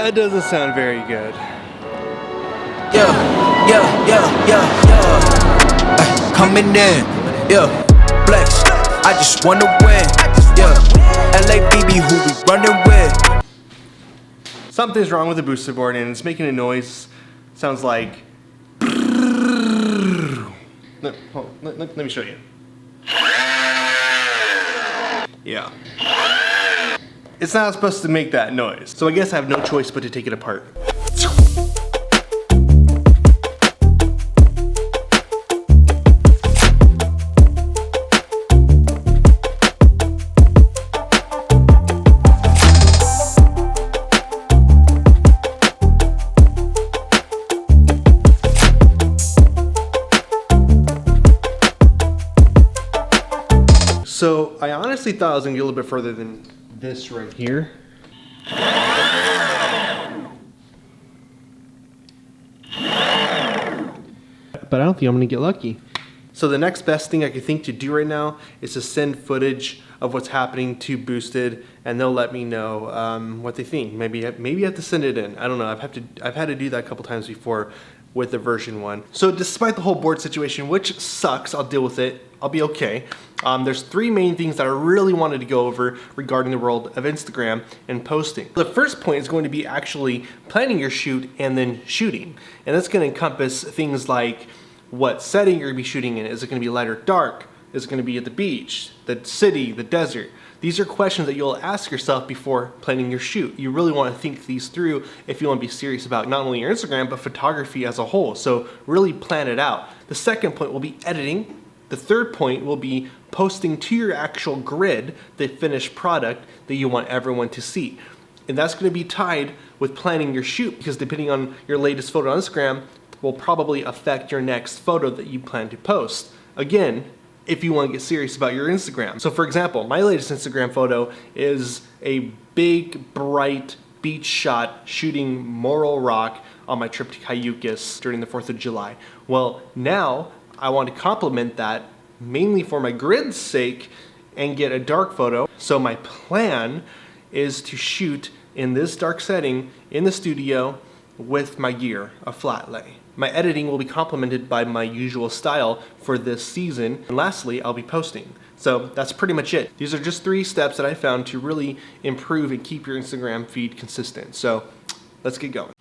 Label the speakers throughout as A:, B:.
A: That doesn't sound very good.
B: Coming in, flex. I just wanna win, LABB, who we running with?
A: Something's wrong with the booster board and it's making a noise. Sounds like. Let me show you. Yeah. It's not supposed to make that noise, so I guess I have no choice but to take it apart. So I honestly thought I was gonna get a little bit further than this right here. But I don't think I'm gonna get lucky. So the next best thing I could think to do right now is to send footage of what's happening to Boosted, and they'll let me know what they think. Maybe I have to send it in. I don't know. I've had to do that a couple times before with the version 1. So despite the whole board situation, which sucks, I'll deal with it. I'll be okay. There's 3 main things that I really wanted to go over regarding the world of Instagram and posting. The first point is going to be actually planning your shoot and then shooting. And that's gonna encompass things like what setting you're gonna be shooting in. Is it gonna be light or dark? Is it gonna be at the beach, the city, the desert? These are questions that you'll ask yourself before planning your shoot. You really wanna think these through if you wanna be serious about not only your Instagram, but photography as a whole. So really plan it out. The second point will be editing. The third point will be posting to your actual grid the finished product that you want everyone to see. And that's gonna be tied with planning your shoot, because depending on your latest photo on Instagram will probably affect your next photo that you plan to post. Again, if you want to get serious about your Instagram. So for example, my latest Instagram photo is a big, bright beach shot shooting Morro Rock on my trip to Cayucas during the 4th of July. Well, now I want to complement that mainly for my grid's sake and get a dark photo. So my plan is to shoot in this dark setting in the studio with my gear, a flat lay. My editing will be complemented by my usual style for this season. And lastly, I'll be posting. So that's pretty much it. These are just 3 steps that I found to really improve and keep your Instagram feed consistent. So let's get going.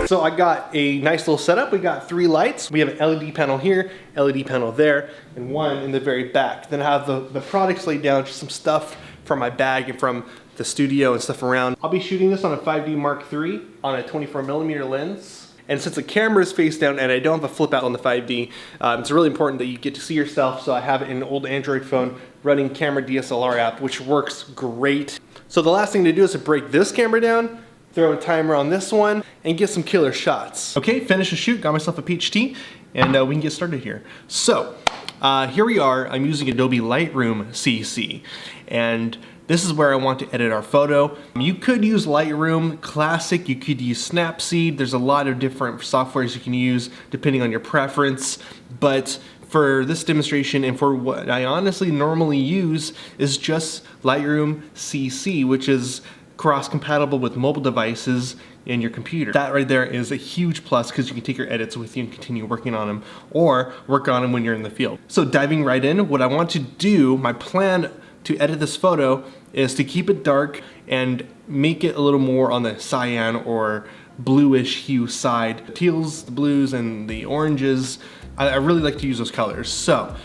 A: So I got a nice little setup. We got 3 lights. We have an LED panel here, LED panel there, and 1 in the very back. Then I have the products laid down, just some stuff from my bag and from the studio and stuff around. I'll be shooting this on a 5D Mark III on a 24mm lens. And since the camera is face down and I don't have a flip out on the 5D, it's really important that you get to see yourself. So I have an old Android phone running camera DSLR app, which works great. So the last thing to do is to break this camera down, throw a timer on this one, and get some killer shots. Okay, finished the shoot, got myself a peach tea, and we can get started here. So, here we are. I'm using Adobe Lightroom CC, and this is where I want to edit our photo. You could use Lightroom Classic, you could use Snapseed. There's a lot of different softwares you can use depending on your preference, but for this demonstration and for what I honestly normally use is just Lightroom CC, which is cross-compatible with mobile devices in your computer. That right there is a huge plus because you can take your edits with you and continue working on them or work on them when you're in the field. So diving right in, what I want to do, my plan to edit this photo is to keep it dark and make it a little more on the cyan or bluish hue side. The teals, the blues, and the oranges, I really like to use those colors. So,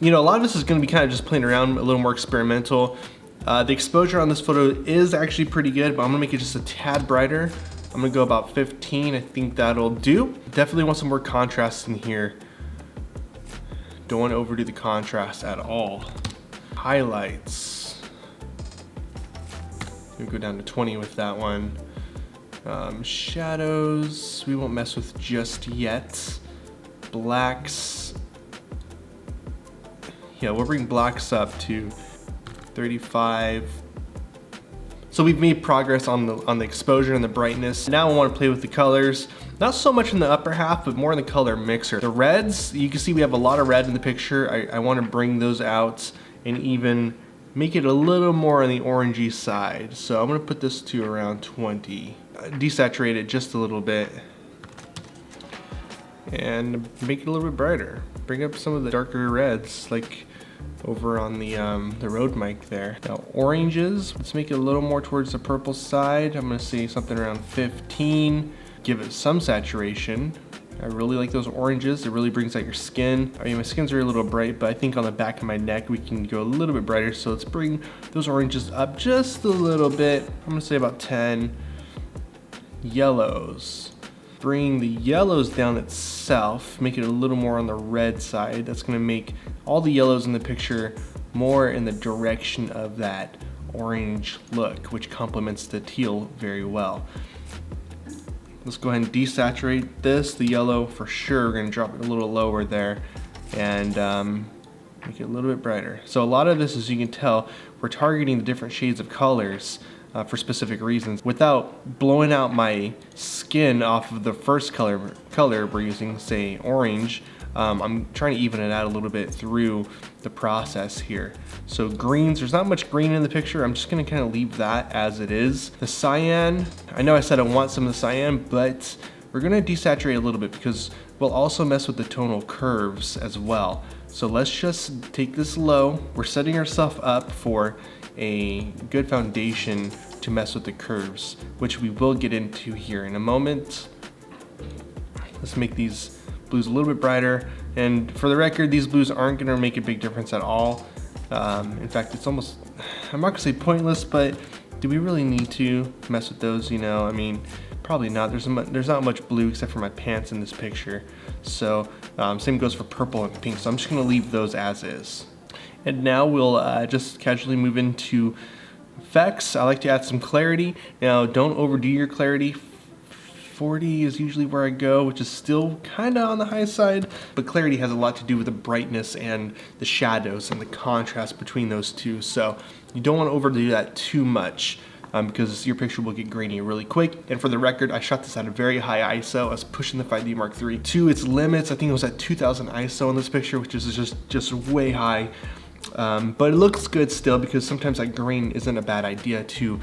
A: you know, a lot of this is gonna be kind of just playing around, a little more experimental. The exposure on this photo is actually pretty good, but I'm gonna make it just a tad brighter. I'm gonna go about 15, I think that'll do. Definitely want some more contrast in here. Don't want to overdo the contrast at all. Highlights. We'll go down to 20 with that one. Shadows, we won't mess with just yet. Blacks, yeah, we'll bring blacks up to 35. So we've made progress on the exposure and the brightness. Now I want to play with the colors. Not so much in the upper half, but more in the color mixer. The reds, you can see we have a lot of red in the picture. I want to bring those out and even make it a little more on the orangey side. So I'm gonna put this to around 20. Desaturate it just a little bit and make it a little bit brighter. Bring up some of the darker reds, like over on the Rode mic there. Now oranges, let's make it a little more towards the purple side. I'm gonna say something around 15. Give it some saturation. I really like those oranges. It really brings out your skin. I mean, my skin's already a little bright, but I think on the back of my neck, we can go a little bit brighter. So let's bring those oranges up just a little bit. I'm gonna say about 10. Yellows. Bring the yellows down itself, make it a little more on the red side. That's gonna make all the yellows in the picture more in the direction of that orange look, which complements the teal very well. Let's go ahead and desaturate this. The yellow for sure, we're gonna drop it a little lower there and make it a little bit brighter. So a lot of this, as you can tell, we're targeting the different shades of colors for specific reasons without blowing out my skin off of the first color we're using, say orange. I'm trying to even it out a little bit through the process here. So greens, there's not much green in the picture. I'm just gonna kind of leave that as it is. The cyan, I know I said I want some of the cyan, but we're gonna desaturate a little bit because we'll also mess with the tonal curves as well. So let's just take this low. We're setting ourselves up for a good foundation to mess with the curves, which we will get into here in a moment. Let's make these blues a little bit brighter, and for the record, these blues aren't gonna make a big difference at all. In fact, it's almost, I'm not gonna say pointless, but do we really need to mess with those, you know? I mean, probably not. There's not much blue except for my pants in this picture. So same goes for purple and pink, so I'm just gonna leave those as is. And now we'll just casually move into effects. I like to add some clarity. Now, don't overdo your clarity. 40 is usually where I go, which is still kind of on the high side, but clarity has a lot to do with the brightness and the shadows and the contrast between those two. So you don't want to overdo that too much because your picture will get grainy really quick. And for the record, I shot this at a very high ISO. I was pushing the 5D Mark III to its limits. I think it was at 2000 ISO in this picture, which is just way high. But it looks good still because sometimes that grain isn't a bad idea to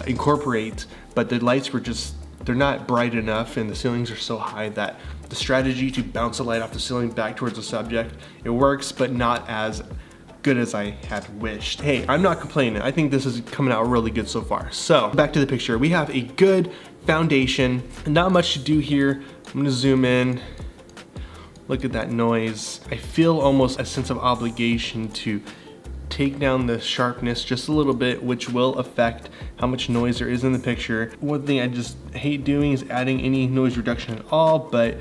A: incorporate, but the lights were just, they're not bright enough and the ceilings are so high that the strategy to bounce the light off the ceiling back towards the subject, it works, but not as good as I had wished. Hey, I'm not complaining. I think this is coming out really good so far. So back to the picture. We have a good foundation, not much to do here. I'm gonna zoom in. Look at that noise. I feel almost a sense of obligation to take down the sharpness just a little bit, which will affect how much noise there is in the picture. One thing I just hate doing is adding any noise reduction at all, but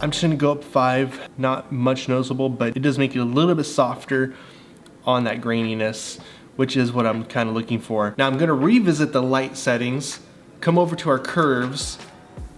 A: I'm just gonna go up 5, not much noticeable, but it does make it a little bit softer on that graininess, which is what I'm kind of looking for. Now I'm gonna revisit the light settings, come over to our curves,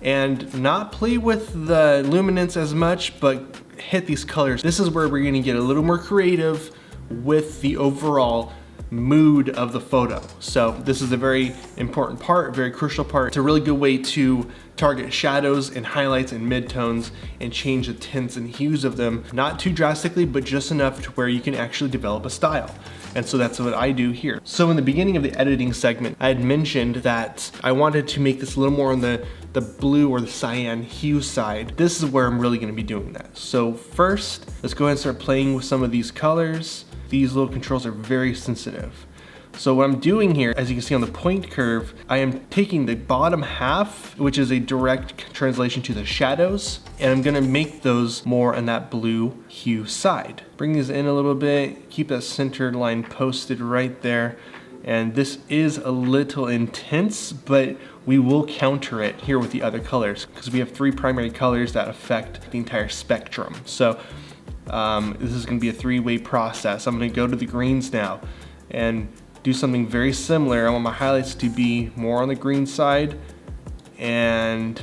A: and not play with the luminance as much, but hit these colors. This is where we're gonna get a little more creative with the overall mood of the photo. So this is a very important part, very crucial part. It's a really good way to target shadows and highlights and midtones and change the tints and hues of them, not too drastically, but just enough to where you can actually develop a style. And so that's what I do here. So in the beginning of the editing segment, I had mentioned that I wanted to make this a little more on the blue or the cyan hue side. This is where I'm really gonna be doing that. So first, let's go ahead and start playing with some of these colors. These little controls are very sensitive. So what I'm doing here, as you can see on the point curve, I am taking the bottom half, which is a direct translation to the shadows, and I'm gonna make those more on that blue hue side. Bring these in a little bit, keep that center line posted right there. And this is a little intense, but we will counter it here with the other colors because we have 3 primary colors that affect the entire spectrum. So this is gonna be a 3-way process. I'm gonna go to the greens now and do something very similar. I want my highlights to be more on the green side and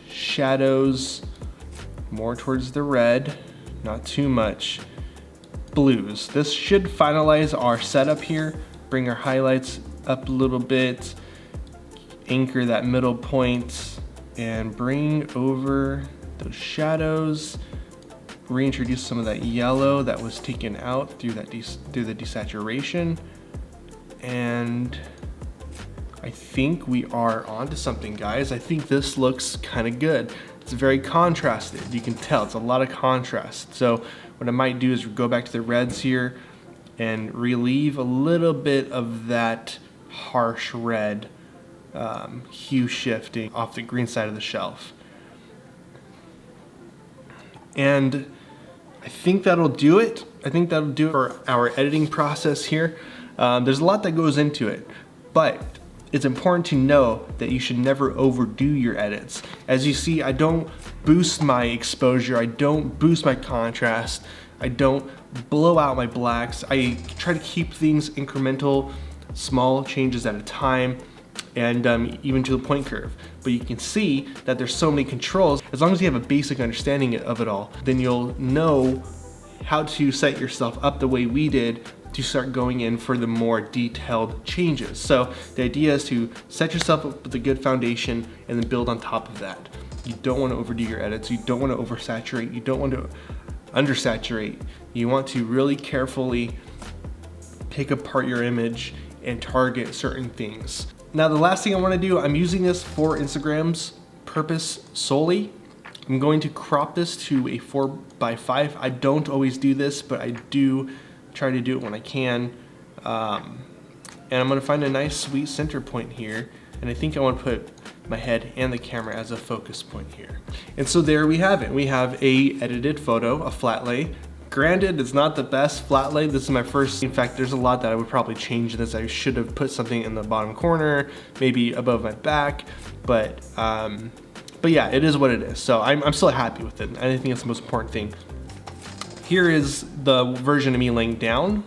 A: shadows more towards the red, not too much. Blues. This should finalize our setup here, bring our highlights up a little bit, anchor that middle point, and bring over those shadows, reintroduce some of that yellow that was taken out through the desaturation. And I think we are onto something, guys. I think this looks kind of good. It's very contrasted. You can tell it's a lot of contrast. So what I might do is go back to the reds here and relieve a little bit of that harsh red hue shifting off the green side of the shelf. And I think that'll do it. I think that'll do it for our editing process here. There's a lot that goes into it, but it's important to know that you should never overdo your edits. As you see, I don't boost my exposure, I don't boost my contrast, I don't blow out my blacks. I try to keep things incremental, small changes at a time, and even to the point curve. But you can see that there's so many controls. As long as you have a basic understanding of it all, then you'll know how to set yourself up the way we did to start going in for the more detailed changes. So the idea is to set yourself up with a good foundation and then build on top of that. You don't want to overdo your edits, you don't want to oversaturate, you don't want to undersaturate. You want to really carefully pick apart your image and target certain things. Now the last thing I want to do, I'm using this for Instagram's purpose solely. I'm going to crop this to a 4:5. I don't always do this, but I do try to do it when I can. And I'm gonna find a nice sweet center point here. And I think I want to put my head and the camera as a focus point here. And so there we have it. We have a edited photo, a flat lay. Granted, it's not the best flat lay. This is my first. In fact, there's a lot that I would probably change this. I should have put something in the bottom corner, maybe above my back, but yeah, it is what it is. So I'm still happy with it. I think it's the most important thing. Here is the version of me laying down.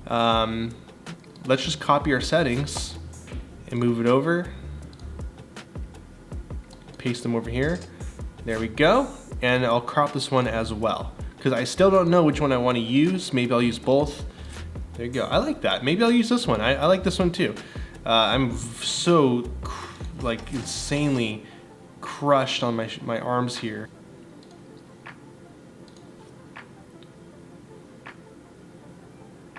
A: Let's just copy our settings and move it over. Paste them over here. There we go. And I'll crop this one as well, because I still don't know which one I want to use. Maybe I'll use both. There you go. I like that. Maybe I'll use this one. I like this one too. I'm so like insanely crushed on my arms here.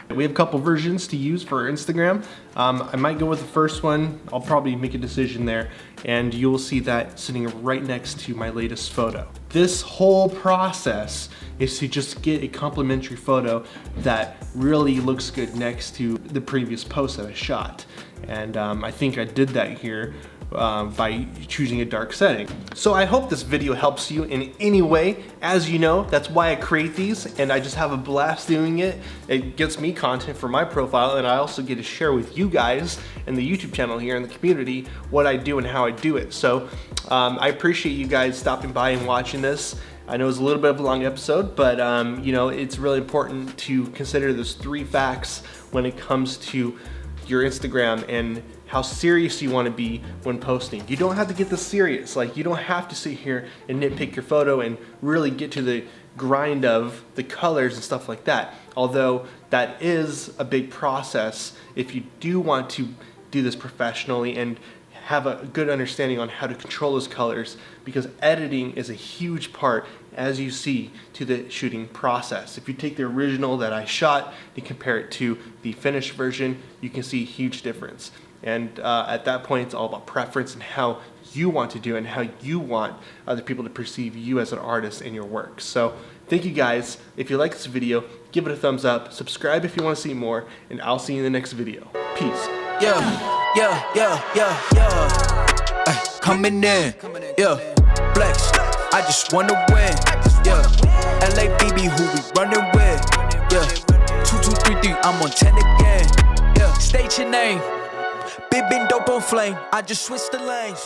A: We have a couple versions to use for Instagram. I might go with the first one. I'll probably make a decision there, and you'll see that sitting right next to my latest photo. This whole process is to just get a complimentary photo that really looks good next to the previous post that I shot. And I think I did that here by choosing a dark setting. So I hope this video helps you in any way. As you know, that's why I create these, and I just have a blast doing it. It gets me content for my profile, and I also get to share with you guys and the YouTube channel here in the community what I do and how I do it. So I appreciate you guys stopping by and watching this. I know it's a little bit of a long episode, but you know, it's really important to consider those 3 facts when it comes to your Instagram and how serious you want to be when posting. You don't have to get this serious. Like, you don't have to sit here and nitpick your photo and really get to the grind of the colors and stuff like that. Although that is a big process if you do want to do this professionally and have a good understanding on how to control those colors, because editing is a huge part, as you see, to the shooting process. If you take the original that I shot and compare it to the finished version, you can see a huge difference. And at that point, it's all about preference and how you want to do it and how you want other people to perceive you as an artist in your work. So thank you guys. If you like this video, give it a thumbs up, subscribe if you want to see more, and I'll see you in the next video. Peace.
B: Coming in, flex, I just wanna win, LABB, who we running with, 2233, I'm on 10 again, state your name, big dope on flame, I just switched the lanes.